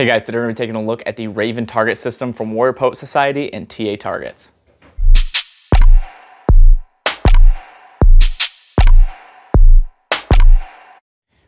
Hey guys, today we're going to be taking a look at the Raven target system from Warrior Poet Society and TATargets.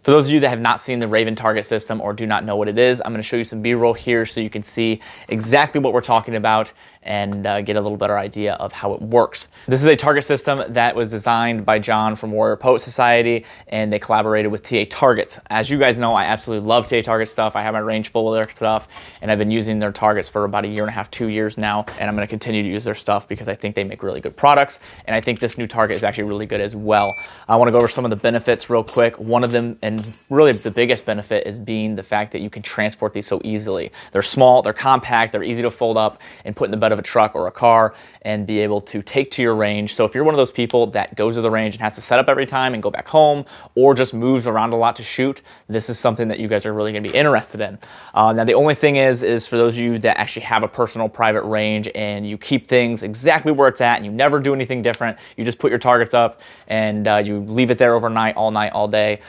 For those of you that have not seen the Raven target system or do not know what it is, I'm going to show you some B-roll here so you can see exactly what we're talking about and get a little better idea of how it works. This is a target system that was designed by John from Warrior Poet Society, and they collaborated with TATargets. As you guys know, I absolutely love TATarget stuff. I have my range full of their stuff, and I've been using their targets for about a year and a half, 2 years now, and I'm going to continue to use their stuff because I think they make really good products, and I think this new target is actually really good as well. I want to go over some of the benefits real quick. One of them, and really the biggest benefit, is being the fact that you can transport these so easily. They're small, they're compact, they're easy to fold up and put in the bed of a truck or a car and be able to take to your range. So if you're one of those people that goes to the range and has to set up every time and go back home, or just moves around a lot to shoot, this is something that you guys are really going to be interested in. Now the only thing is for those of you that actually have a personal private range and you keep things exactly where it's at and you never do anything different, you just put your targets up and you leave it there overnight, all day,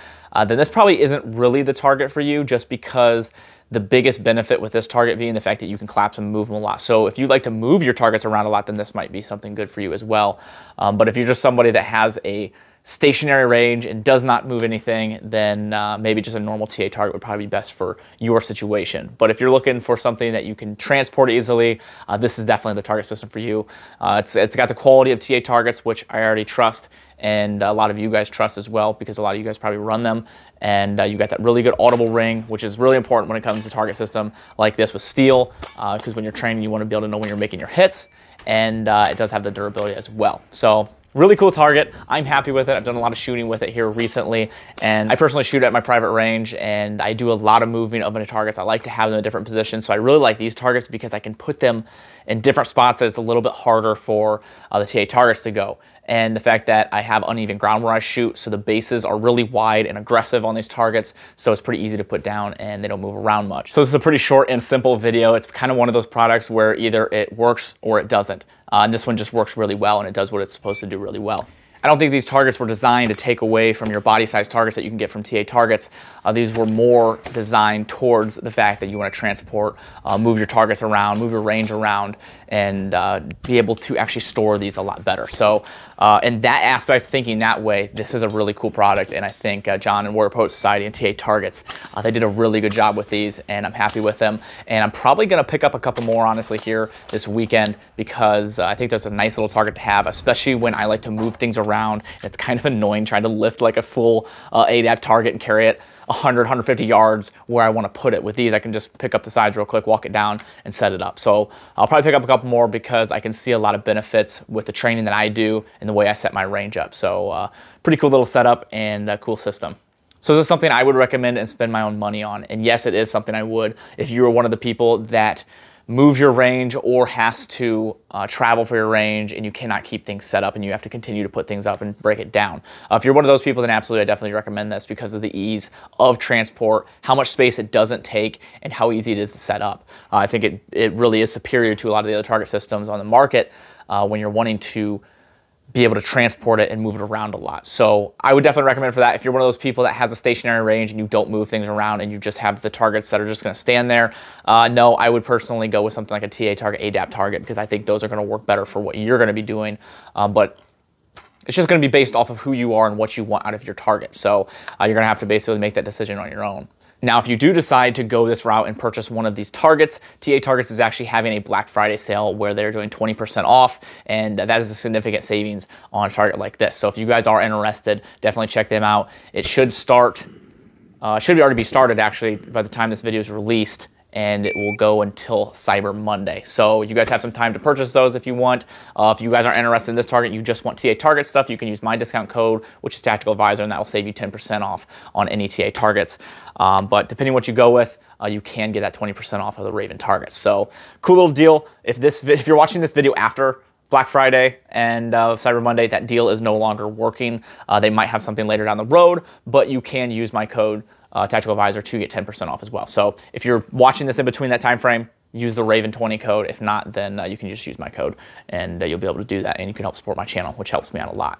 then this probably isn't really the target for you, just because the biggest benefit with this target being the fact that you can collapse and move them a lot. So if you like to move your targets around a lot, then this might be something good for you as well. But if you're just somebody that has a stationary range and does not move anything, then maybe just a normal TA target would probably be best for your situation. But if you're looking for something that you can transport easily, this is definitely the target system for you. It's got the quality of TATargets, which I already trust, and a lot of you guys trust as well, because a lot of you guys probably run them. And you got that really good audible ring, which is really important when it comes to target system like this with steel, because when you're training, you want to be able to know when you're making your hits, and it does have the durability as well. So really cool target. I'm happy with it. I've done a lot of shooting with it here recently, and I personally shoot at my private range, and I do a lot of moving of my targets. I like to have them in different positions, so I really like these targets because I can put them in different spots that it's a little bit harder for the TATargets to go. And the fact that I have uneven ground where I shoot, so the bases are really wide and aggressive on these targets, so it's pretty easy to put down and they don't move around much. So this is a pretty short and simple video. It's kind of one of those products where either it works or it doesn't. And this one just works really well, and it does what it's supposed to do really well. I don't think these targets were designed to take away from your body size targets that you can get from TATargets. These were more designed towards the fact that you want to transport, move your targets around, move your range around, and be able to actually store these a lot better. So in that aspect, thinking that way, this is a really cool product, and I think John and Warrior Poet Society and TATargets, they did a really good job with these, and I'm happy with them. And I'm probably going to pick up a couple more, honestly, here this weekend, because I think that's a nice little target to have, especially when I like to move things around. It's kind of annoying trying to lift like a full ADAP target and carry it 100, 150 yards where I want to put it. With these, I can just pick up the sides real quick, walk it down, and set it up. So I'll probably pick up a couple more because I can see a lot of benefits with the training that I do and the way I set my range up. So pretty cool little setup and a cool system. So this is something I would recommend and spend my own money on. And yes, it is something I would if you were one of the people that move your range or has to travel for your range and you cannot keep things set up and you have to continue to put things up and break it down. If you're one of those people, then absolutely, I definitely recommend this because of the ease of transport, how much space it doesn't take, and how easy it is to set up. I think it really is superior to a lot of the other target systems on the market when you're wanting to be able to transport it and move it around a lot. So I would definitely recommend for that. If you're one of those people that has a stationary range and you don't move things around and you just have the targets that are just going to stand there, no, I would personally go with something like a TATarget, ADAP target, because I think those are going to work better for what you're going to be doing. But it's just going to be based off of who you are and what you want out of your target. So you're going to have to basically make that decision on your own. Now, if you do decide to go this route and purchase one of these targets, TATargets is actually having a Black Friday sale where they're doing 20% off, and that is a significant savings on a target like this. So if you guys are interested, definitely check them out. It should start, should already be started actually by the time this video is released, and it will go until Cyber Monday. So you guys have some time to purchase those if you want. If you guys aren't interested in this target, you just want TATarget stuff, you can use my discount code, which is Tactical Advisor, and that will save you 10% off on any TATargets. But depending on what you go with, you can get that 20% off of the Raven targets. So cool little deal. If you're watching this video after Black Friday and Cyber Monday, that deal is no longer working. They might have something later down the road, but you can use my code Tactical Advisor to get 10% off as well. So if you're watching this in between that time frame, use the Raven 20 code. If not, then you can just use my code and you'll be able to do that, and you can help support my channel, which helps me out a lot.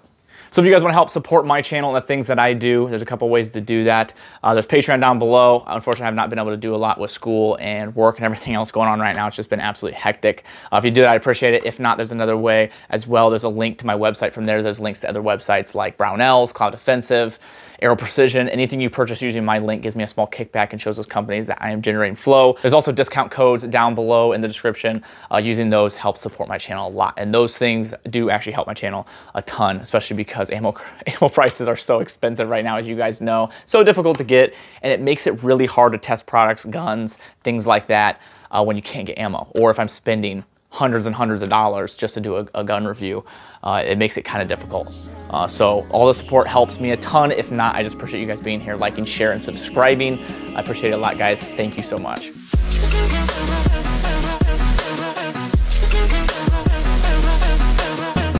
So if you guys want to help support my channel and the things that I do, there's a couple ways to do that. There's Patreon down below. Unfortunately, I've not been able to do a lot with school and work and everything else going on right now. It's just been absolutely hectic. If you do that, I appreciate it. If not, there's another way as well. There's a link to my website. From there, there's links to other websites like Brownells, Cloud Defensive, Aero Precision. Anything you purchase using my link gives me a small kickback and shows those companies that I am generating flow. There's also discount codes down below in the description. Using those helps support my channel a lot. And those things do actually help my channel a ton, especially because ammo prices are so expensive right now, as you guys know. So difficult to get, and it makes it really hard to test products, guns, things like that when you can't get ammo. Or if I'm spending hundreds and hundreds of dollars just to do a gun review, it makes it kind of difficult. So all the support helps me a ton. If not, I just appreciate you guys being here, liking, sharing, subscribing. I appreciate it a lot, guys. Thank you so much.